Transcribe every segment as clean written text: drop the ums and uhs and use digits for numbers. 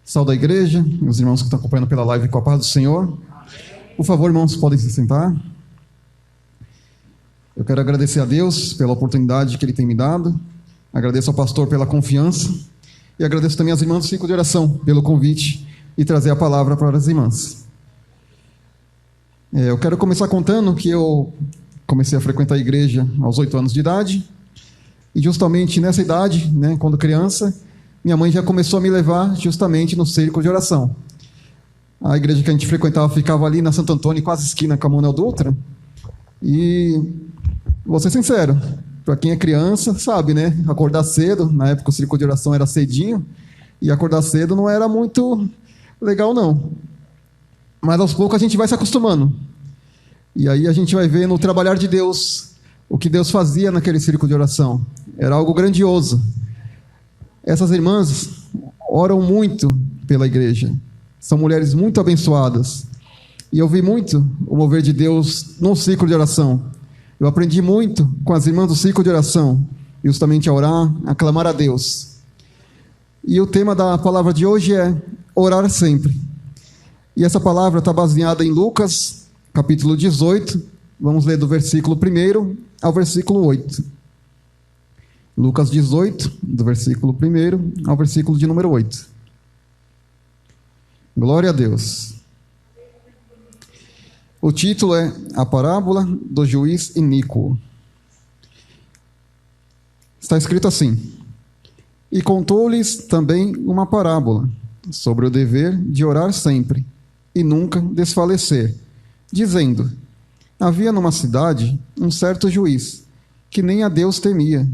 Saúde a igreja, os irmãos que estão acompanhando pela live com a paz do Senhor. Por favor, irmãos, podem se sentar. Eu quero agradecer a Deus pela oportunidade que Ele tem me dado. Agradeço ao pastor pela confiança. E agradeço também às irmãs do ciclo de oração pelo convite e trazer a palavra para as irmãs. Eu quero começar contando que eu comecei a frequentar a igreja aos 8 anos de idade. E justamente nessa idade, quando criança, minha mãe já começou a me levar justamente no círculo de oração. A igreja que a gente frequentava ficava ali na Santo Antônio, quase esquina com a Manuel Dutra. E vou ser sincero, para quem é criança, sabe, acordar cedo, na época o círculo de oração era cedinho, e acordar cedo não era muito legal não. Mas aos poucos a gente vai se acostumando. E aí a gente vai ver no trabalhar de Deus, o que Deus fazia naquele círculo de oração. Era algo grandioso. Essas irmãs oram muito pela igreja. São mulheres muito abençoadas. E eu vi muito o mover de Deus no círculo de oração. Eu aprendi muito com as irmãs do círculo de oração, justamente a orar, a clamar a Deus. E o tema da palavra de hoje é orar sempre. E essa palavra está baseada em Lucas, capítulo 18. Vamos ler do versículo 1 ao versículo 8. Lucas 18, do versículo 1 ao versículo de número 8. Glória a Deus. O título é A Parábola do Juiz Iníquo. Está escrito assim: E contou-lhes também uma parábola sobre o dever de orar sempre e nunca desfalecer, dizendo: Havia numa cidade um certo juiz, que nem a Deus temia,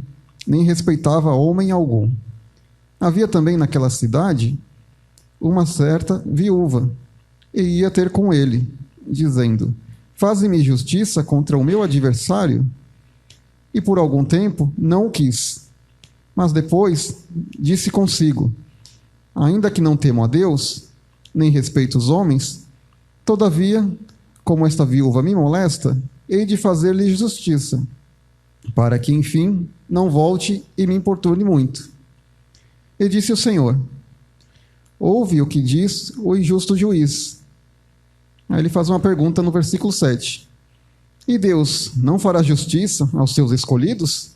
nem respeitava homem algum. Havia também naquela cidade uma certa viúva, e ia ter com ele, dizendo: Faze-me justiça contra o meu adversário. E por algum tempo não o quis. Mas depois disse consigo: Ainda que não temo a Deus, nem respeito os homens, todavia, como esta viúva me molesta, hei de fazer-lhe justiça, para que, enfim, não volte e me importune muito. E disse o Senhor: Ouve o que diz o injusto juiz. Aí ele faz uma pergunta no versículo 7. E Deus não fará justiça aos seus escolhidos,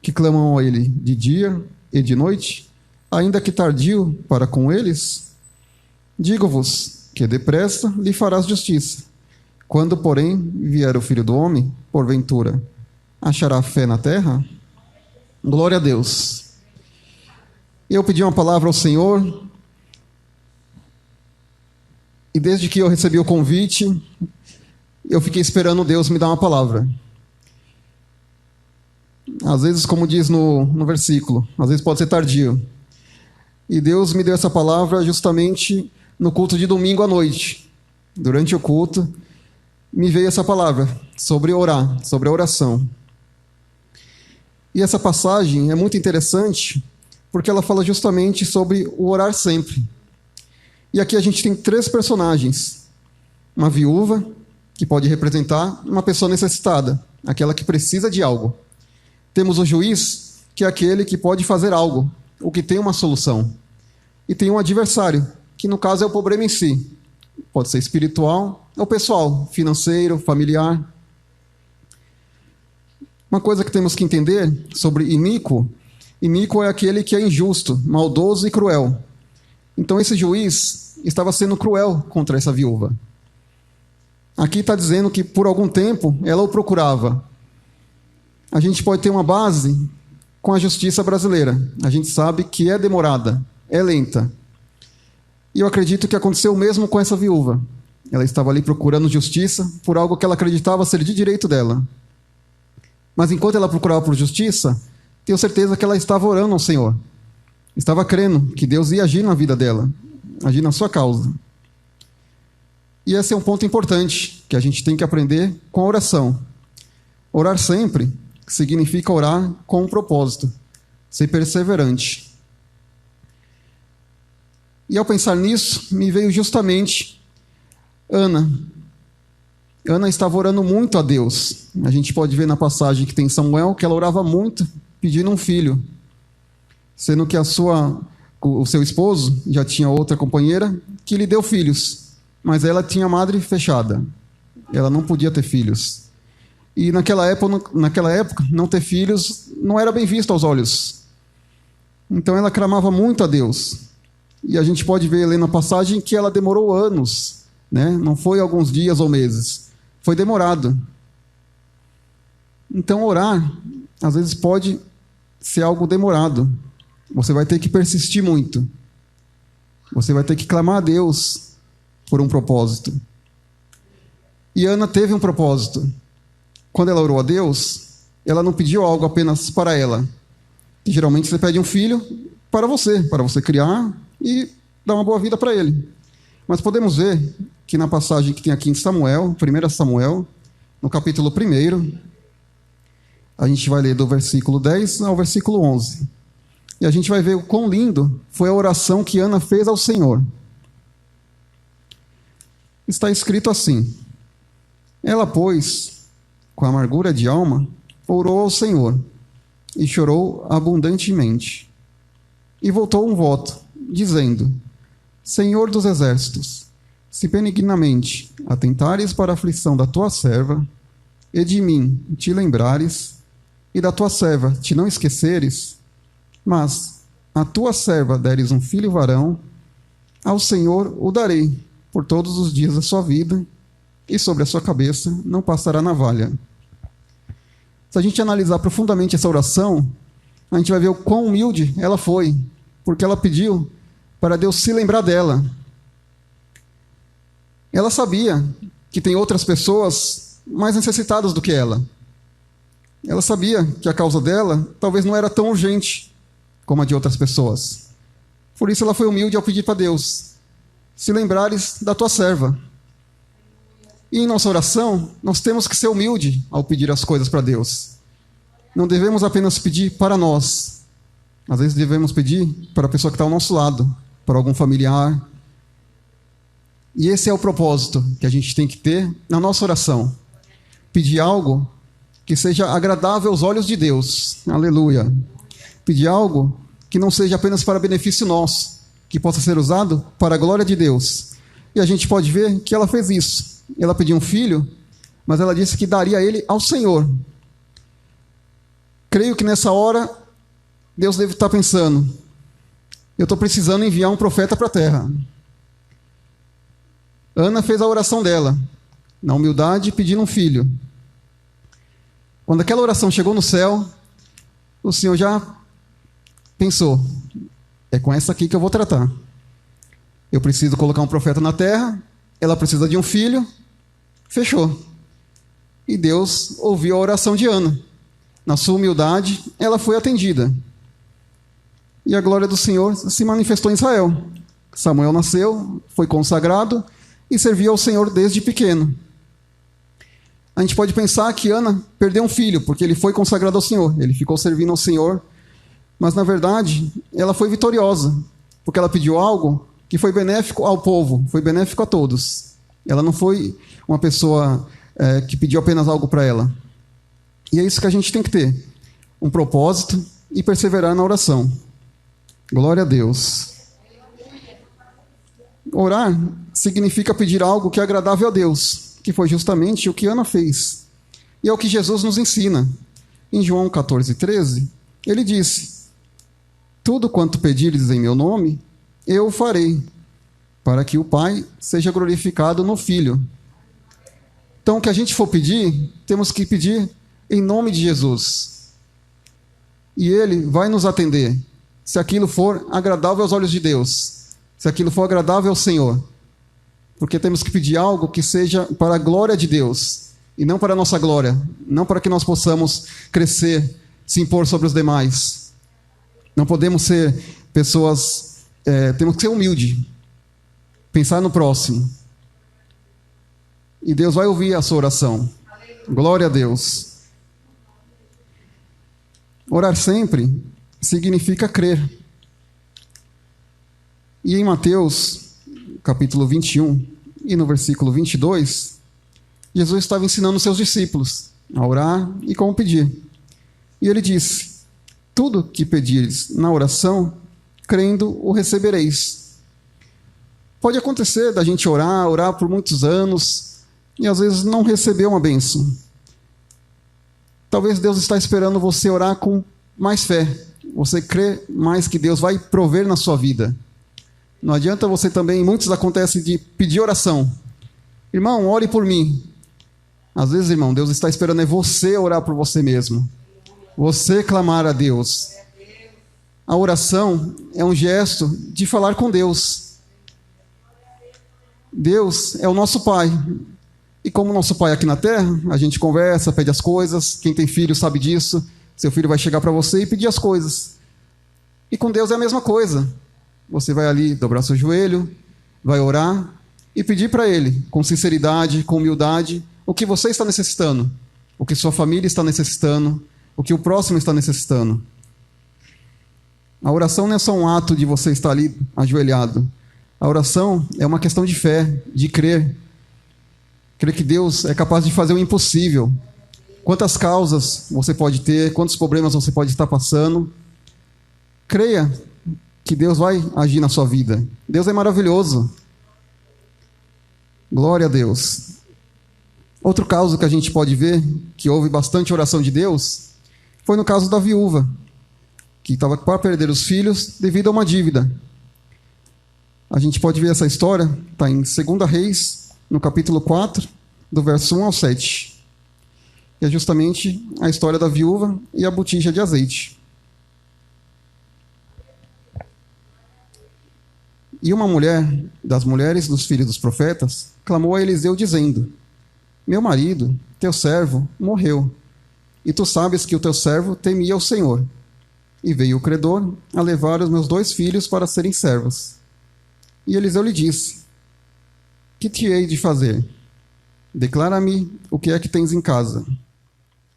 que clamam a ele de dia e de noite, ainda que tardio para com eles? Digo-vos que depressa lhe farás justiça. Quando, porém, vier o Filho do Homem, porventura, achará fé na terra? Glória a Deus. Eu pedi uma palavra ao Senhor, e desde que eu recebi o convite, eu fiquei esperando Deus me dar uma palavra. Às vezes, como diz no versículo, às vezes pode ser tardio. E Deus me deu essa palavra justamente no culto de domingo à noite. Durante o culto, me veio essa palavra sobre orar, sobre a oração. E essa passagem é muito interessante, porque ela fala justamente sobre o orar sempre. E aqui a gente tem 3 personagens. Uma viúva, que pode representar uma pessoa necessitada, aquela que precisa de algo. Temos o juiz, que é aquele que pode fazer algo, o que tem uma solução. E tem um adversário, que no caso é o problema em si. Pode ser espiritual ou pessoal, financeiro, familiar. Uma coisa que temos que entender sobre iníquo é aquele que é injusto, maldoso e cruel. Então esse juiz estava sendo cruel contra essa viúva. Aqui está dizendo que por algum tempo ela o procurava. A gente pode ter uma base com a justiça brasileira. A gente sabe que é demorada, é lenta. E eu acredito que aconteceu o mesmo com essa viúva. Ela estava ali procurando justiça por algo que ela acreditava ser de direito dela. Mas enquanto ela procurava por justiça, tenho certeza que ela estava orando ao Senhor. Estava crendo que Deus ia agir na vida dela, agir na sua causa. E esse é um ponto importante, que a gente tem que aprender com a oração. Orar sempre significa orar com um propósito, ser perseverante. E ao pensar nisso, me veio justamente Ana. Ana estava orando muito a Deus. A gente pode ver na passagem que tem Samuel que ela orava muito, pedindo um filho, sendo que a sua o seu esposo já tinha outra companheira que lhe deu filhos, mas ela tinha a madre fechada. Ela não podia ter filhos. E naquela época, não ter filhos não era bem visto aos olhos. Então ela clamava muito a Deus. E a gente pode ver ali na passagem que ela demorou anos, né? Não foi alguns dias ou meses. Foi demorado. Então orar, às vezes pode ser algo demorado. Você vai ter que persistir muito. Você vai ter que clamar a Deus por um propósito. E Ana teve um propósito. Quando ela orou a Deus, ela não pediu algo apenas para ela. Que geralmente você pede um filho para você criar e dar uma boa vida para ele. Mas podemos ver que na passagem que tem aqui em Samuel, 1 Samuel, no capítulo 1, a gente vai ler do versículo 10 ao versículo 11. E a gente vai ver o quão lindo foi a oração que Ana fez ao Senhor. Está escrito assim: ela, pois, com amargura de alma, orou ao Senhor e chorou abundantemente. E voltou um voto, dizendo: Senhor dos exércitos, se benignamente atentares para a aflição da tua serva, e de mim te lembrares, e da tua serva te não esqueceres, mas a tua serva deres um filho varão, ao Senhor o darei por todos os dias da sua vida, e sobre a sua cabeça não passará navalha. Se a gente analisar profundamente essa oração, a gente vai ver o quão humilde ela foi, porque ela pediu para Deus se lembrar dela. Ela sabia que tem outras pessoas mais necessitadas do que ela. Ela sabia que a causa dela talvez não era tão urgente como a de outras pessoas. Por isso ela foi humilde ao pedir para Deus: se lembrares da tua serva. E em nossa oração, nós temos que ser humilde ao pedir as coisas para Deus. Não devemos apenas pedir para nós. Às vezes devemos pedir para a pessoa que está ao nosso lado, para algum familiar. E esse é o propósito que a gente tem que ter na nossa oração. Pedir algo que seja agradável aos olhos de Deus. Aleluia. Pedir algo que não seja apenas para benefício nosso, que possa ser usado para a glória de Deus. E a gente pode ver que ela fez isso. Ela pediu um filho, mas ela disse que daria ele ao Senhor. Creio que nessa hora, Deus deve estar pensando: eu estou precisando enviar um profeta para a terra. Ana fez a oração dela, na humildade, pedindo um filho. Quando aquela oração chegou no céu, o Senhor já pensou: é com essa aqui que eu vou tratar. Eu preciso colocar um profeta na terra, ela precisa de um filho. Fechou. E Deus ouviu a oração de Ana. Na sua humildade, ela foi atendida. E a glória do Senhor se manifestou em Israel. Samuel nasceu, foi consagrado e serviu ao Senhor desde pequeno. A gente pode pensar que Ana perdeu um filho, porque ele foi consagrado ao Senhor. Ele ficou servindo ao Senhor. Mas, na verdade, ela foi vitoriosa, porque ela pediu algo que foi benéfico ao povo, foi benéfico a todos. Ela não foi uma pessoa que pediu apenas algo para ela. E é isso que a gente tem que ter: um propósito e perseverar na oração. Glória a Deus. Orar significa pedir algo que é agradável a Deus, que foi justamente o que Ana fez. E é o que Jesus nos ensina. Em João 14:13, ele disse: tudo quanto pedires em meu nome, eu o farei, para que o Pai seja glorificado no Filho. Então, o que a gente for pedir, temos que pedir em nome de Jesus. E Ele vai nos atender, se aquilo for agradável aos olhos de Deus, se aquilo for agradável ao Senhor. Porque temos que pedir algo que seja para a glória de Deus, e não para a nossa glória, não para que nós possamos crescer, se impor sobre os demais. Não podemos ser pessoas, temos que ser humildes, pensar no próximo. E Deus vai ouvir a sua oração. Glória a Deus. Orar sempre significa crer. E em Mateus, capítulo 21, e no versículo 22, Jesus estava ensinando os seus discípulos a orar e como pedir. E ele disse: tudo que pedires na oração, crendo o recebereis. Pode acontecer da gente orar por muitos anos e às vezes não receber uma bênção. Talvez Deus está esperando você orar com mais fé. Você crê mais que Deus vai prover na sua vida. Não adianta você também, muitos acontecem de pedir oração. Irmão, ore por mim. Às vezes, irmão, Deus está esperando é você orar por você mesmo. Você clamar a Deus. A oração é um gesto de falar com Deus. Deus é o nosso Pai. E como nosso Pai aqui na terra, a gente conversa, pede as coisas. Quem tem filho sabe disso. Seu filho vai chegar para você e pedir as coisas. E com Deus é a mesma coisa. Você vai ali dobrar seu joelho, vai orar e pedir para Ele, com sinceridade, com humildade, o que você está necessitando, o que sua família está necessitando, o que o próximo está necessitando. A oração não é só um ato de você estar ali ajoelhado. A oração é uma questão de fé, de crer. Crer que Deus é capaz de fazer o impossível. Quantas causas você pode ter, quantos problemas você pode estar passando. Creia que Deus vai agir na sua vida. Deus é maravilhoso. Glória a Deus. Outro caso que a gente pode ver, que houve bastante oração de Deus, foi no caso da viúva, que estava para perder os filhos devido a uma dívida. A gente pode ver essa história, está em 2 Reis, no capítulo 4, do verso 1 ao 7. Que é justamente a história da viúva e a botija de azeite. E uma mulher, das mulheres dos filhos dos profetas, clamou a Eliseu dizendo: meu marido, teu servo, morreu, e tu sabes que o teu servo temia o Senhor. E veio o credor a levar os meus 2 filhos para serem servos. E Eliseu lhe disse: que te hei de fazer? Declara-me o que é que tens em casa.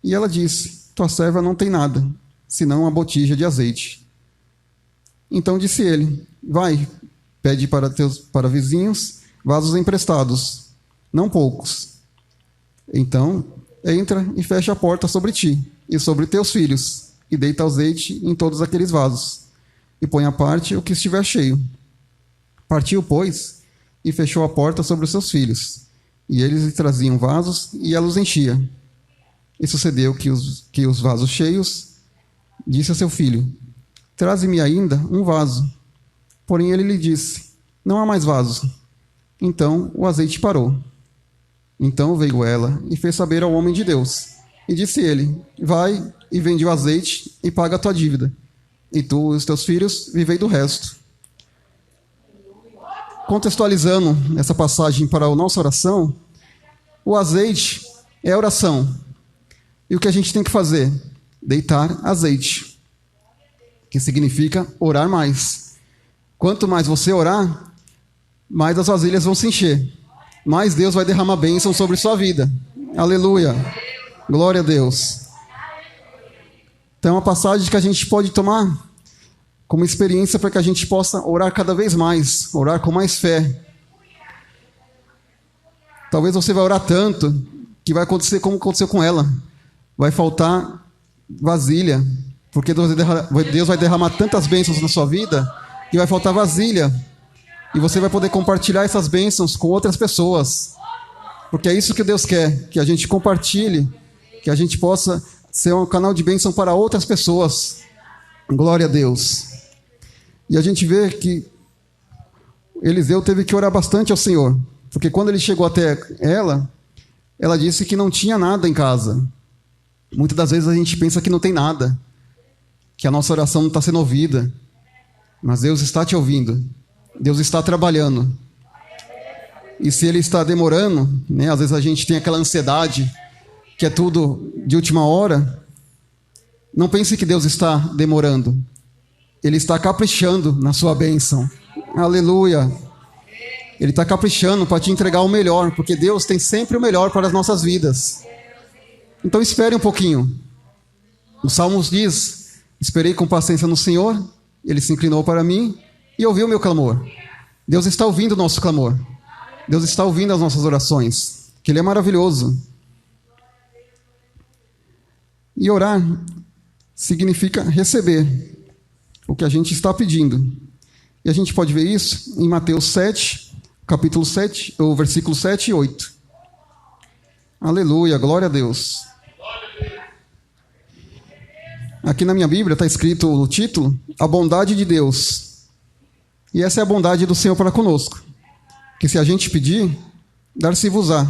E ela disse: tua serva não tem nada, senão uma botija de azeite. Então disse ele: vai, pede para vizinhos vasos emprestados, não poucos. Então entra e fecha a porta sobre ti e sobre teus filhos, e deita azeite em todos aqueles vasos, e põe à parte o que estiver cheio. Partiu, pois, e fechou a porta sobre os seus filhos, e eles lhe traziam vasos, e ela os enchia. E sucedeu que os vasos cheios, disse a seu filho: traze-me ainda um vaso. Porém ele lhe disse: não há mais vaso. Então o azeite parou. Então veio ela e fez saber ao homem de Deus. E disse ele: vai e vende o azeite e paga a tua dívida. E tu e os teus filhos vivei do resto. Contextualizando essa passagem para a nossa oração, o azeite é a oração. E o que a gente tem que fazer? Deitar azeite, que significa orar mais. Quanto mais você orar, mais as vasilhas vão se encher. Mais Deus vai derramar bênção sobre sua vida. Aleluia. Glória a Deus. Então é uma passagem que a gente pode tomar como experiência para que a gente possa orar cada vez mais, orar com mais fé. Talvez você vai orar tanto que vai acontecer como aconteceu com ela. Vai faltar vasilha, porque Deus vai derramar tantas bênçãos na sua vida que vai faltar vasilha. E você vai poder compartilhar essas bênçãos com outras pessoas. Porque é isso que Deus quer, que a gente compartilhe, que a gente possa ser um canal de bênção para outras pessoas. Glória a Deus. E a gente vê que Eliseu teve que orar bastante ao Senhor. Porque quando ele chegou até ela disse que não tinha nada em casa. Muitas das vezes a gente pensa que não tem nada, que a nossa oração não está sendo ouvida. Mas Deus está te ouvindo. Deus está trabalhando. E se Ele está demorando, né, às vezes a gente tem aquela ansiedade, que é tudo de última hora. Não pense que Deus está demorando. Ele está caprichando na sua bênção. Aleluia. Ele está caprichando para te entregar o melhor, porque Deus tem sempre o melhor para as nossas vidas. Então espere um pouquinho. O Salmos diz: esperei com paciência no Senhor, Ele se inclinou para mim e ouviu o meu clamor. Deus está ouvindo o nosso clamor. Deus está ouvindo as nossas orações, que Ele é maravilhoso. E orar significa receber. o que a gente está pedindo. E a gente pode ver isso em Mateus 7, capítulo 7, ou versículo 7 e 8. Aleluia, glória a Deus. Aqui na minha Bíblia está escrito o título, A Bondade de Deus. E essa é a bondade do Senhor para conosco. Que se a gente pedir, dar-se-vos-á.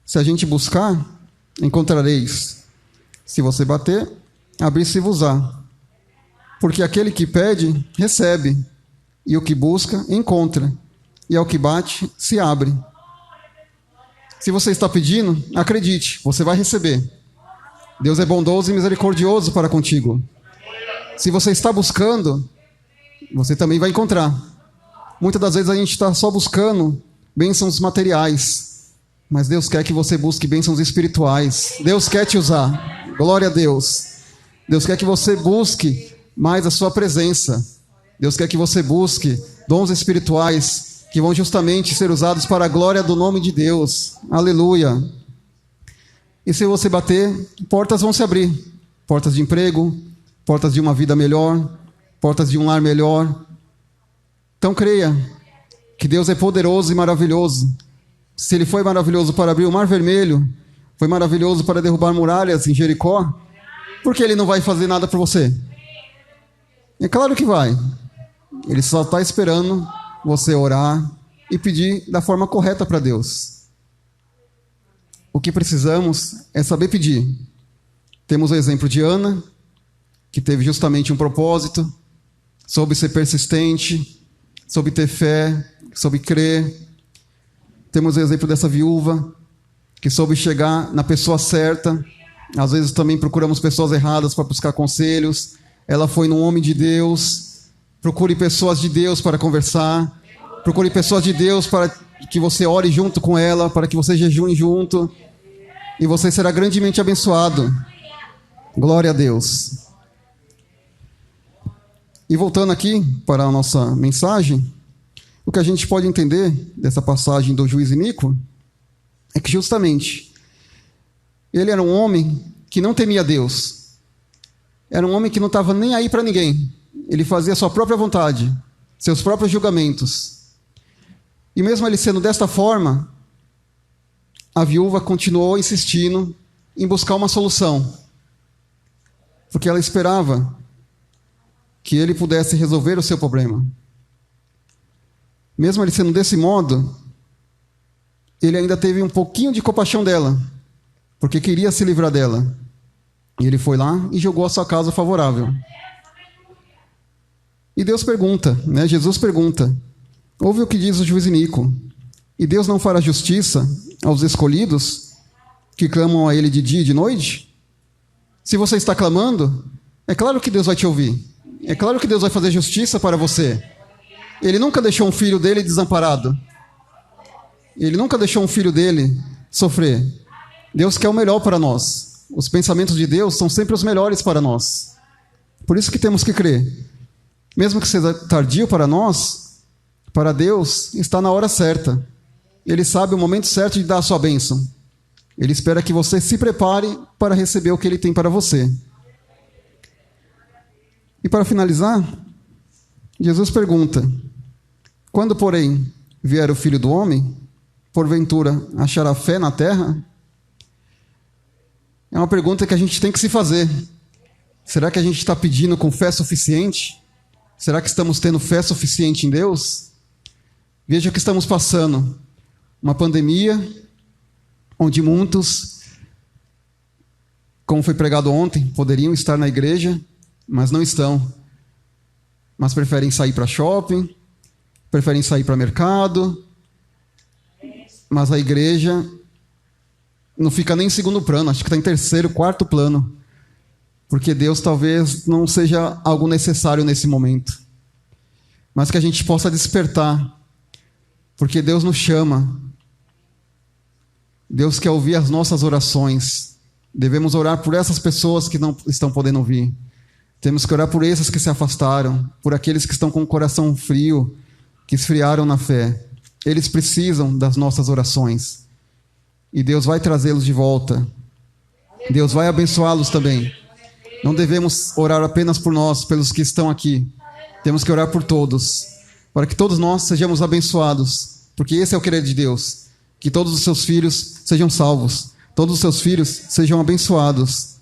Se a gente buscar, encontrareis. Se você bater, abrir-se-vos-á. Porque aquele que pede, recebe. E o que busca, encontra. E ao que bate, se abre. Se você está pedindo, acredite, você vai receber. Deus é bondoso e misericordioso para contigo. Se você está buscando, você também vai encontrar. Muitas das vezes a gente está só buscando bênçãos materiais, mas Deus quer que você busque bênçãos espirituais. Deus quer te usar. Glória a Deus. Deus quer que você busque mais a sua presença. Deus quer que você busque dons espirituais que vão justamente ser usados para a glória do nome de Deus. Aleluia. E se você bater, portas vão se abrir. Portas de emprego, portas de uma vida melhor, portas de um lar melhor. Então creia que Deus é poderoso e maravilhoso. Se Ele foi maravilhoso para abrir o Mar Vermelho, foi maravilhoso para derrubar muralhas em Jericó, por que Ele não vai fazer nada por você? É claro que vai. Ele só está esperando você orar e pedir da forma correta para Deus. O que precisamos é saber pedir. Temos o exemplo de Ana, que teve justamente um propósito, soube ser persistente, soube ter fé, soube crer. Temos o exemplo dessa viúva, que soube chegar na pessoa certa. Às vezes também procuramos pessoas erradas para buscar conselhos. Ela foi num homem de Deus. Procure pessoas de Deus para conversar. Procure pessoas de Deus para que você ore junto com ela, para que você jejune junto. E você será grandemente abençoado. Glória a Deus. E voltando aqui para a nossa mensagem, o que a gente pode entender dessa passagem do juiz iníquo é que justamente ele era um homem que não temia Deus. Era um homem que não estava nem aí para ninguém. Ele fazia a sua própria vontade, seus próprios julgamentos. E mesmo ele sendo desta forma, a viúva continuou insistindo em buscar uma solução. Porque ela esperava que ele pudesse resolver o seu problema. Mesmo ele sendo desse modo, ele ainda teve um pouquinho de compaixão dela, porque queria se livrar dela. E ele foi lá e jogou a sua causa favorável. E Deus pergunta, né? Jesus pergunta: ouve o que diz o juiz iníquo, e Deus não fará justiça aos escolhidos que clamam a Ele de dia e de noite? Se você está clamando, é claro que Deus vai te ouvir. É claro que Deus vai fazer justiça para você. Ele nunca deixou um filho dele desamparado. Ele nunca deixou um filho dele sofrer. Deus quer o melhor para nós. Os pensamentos de Deus são sempre os melhores para nós. Por isso que temos que crer. Mesmo que seja tardio para nós, para Deus está na hora certa. Ele sabe o momento certo de dar a sua bênção. Ele espera que você se prepare para receber o que Ele tem para você. E para finalizar, Jesus pergunta: quando, porém, vier o Filho do Homem, porventura achará fé na terra? É uma pergunta que a gente tem que se fazer. Será que a gente está pedindo com fé suficiente? Será que estamos tendo fé suficiente em Deus? Veja o que estamos passando. Uma pandemia, onde muitos, como foi pregado ontem, poderiam estar na igreja, mas não estão. Mas preferem sair para shopping, preferem sair para mercado, mas a igreja não fica nem em segundo plano, acho que está em terceiro, quarto plano. Porque Deus talvez não seja algo necessário nesse momento. Mas que a gente possa despertar. Porque Deus nos chama. Deus quer ouvir as nossas orações. Devemos orar por essas pessoas que não estão podendo ouvir. Temos que orar por esses que se afastaram. Por aqueles que estão com o coração frio, que esfriaram na fé. Eles precisam das nossas orações. E Deus vai trazê-los de volta. Deus vai abençoá-los também. Não devemos orar apenas por nós, pelos que estão aqui. Temos que orar por todos, para que todos nós sejamos abençoados, porque esse é o querer de Deus, que todos os seus filhos sejam salvos, todos os seus filhos sejam abençoados.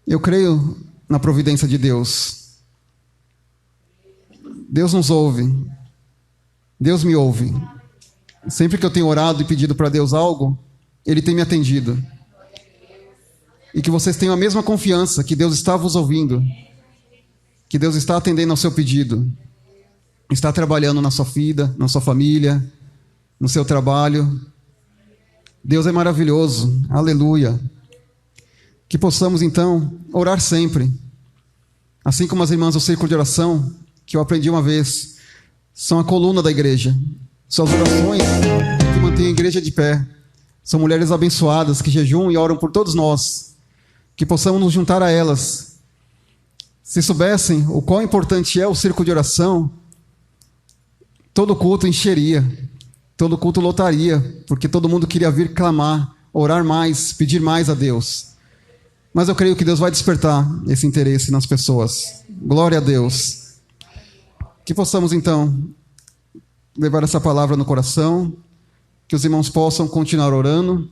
Eu creio na providência de Deus. Deus nos ouve. Deus me ouve. Sempre que eu tenho orado e pedido para Deus algo, Ele tem me atendido. E que vocês tenham a mesma confiança que Deus está vos ouvindo, que Deus está atendendo ao seu pedido, está trabalhando na sua vida, na sua família, no seu trabalho. Deus é maravilhoso, aleluia. Que possamos então orar sempre, assim como as irmãs do círculo de oração, que eu aprendi uma vez, são a coluna da igreja. Suas orações que mantêm a igreja de pé. São mulheres abençoadas que jejuam e oram por todos nós. Que possamos nos juntar a elas. Se soubessem o quão importante é o círculo de oração, todo culto encheria, todo culto lotaria, porque todo mundo queria vir clamar, orar mais, pedir mais a Deus. Mas eu creio que Deus vai despertar esse interesse nas pessoas. Glória a Deus. Que possamos então levar essa palavra no coração, que os irmãos possam continuar orando.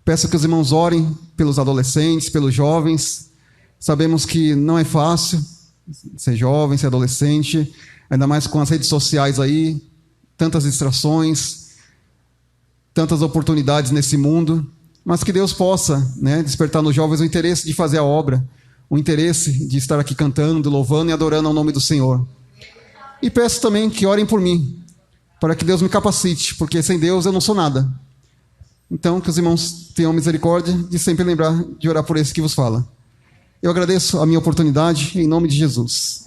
Peço que os irmãos orem pelos adolescentes, pelos jovens. Sabemos que não é fácil ser jovem, ser adolescente, ainda mais com as redes sociais aí, tantas distrações, tantas oportunidades nesse mundo, mas que Deus possa, despertar nos jovens o interesse de fazer a obra, o interesse de estar aqui cantando, louvando e adorando ao nome do Senhor. E peço também que orem por mim, para que Deus me capacite, porque sem Deus eu não sou nada. Então, que os irmãos tenham misericórdia de sempre lembrar de orar por esse que vos fala. Eu agradeço a minha oportunidade, em nome de Jesus.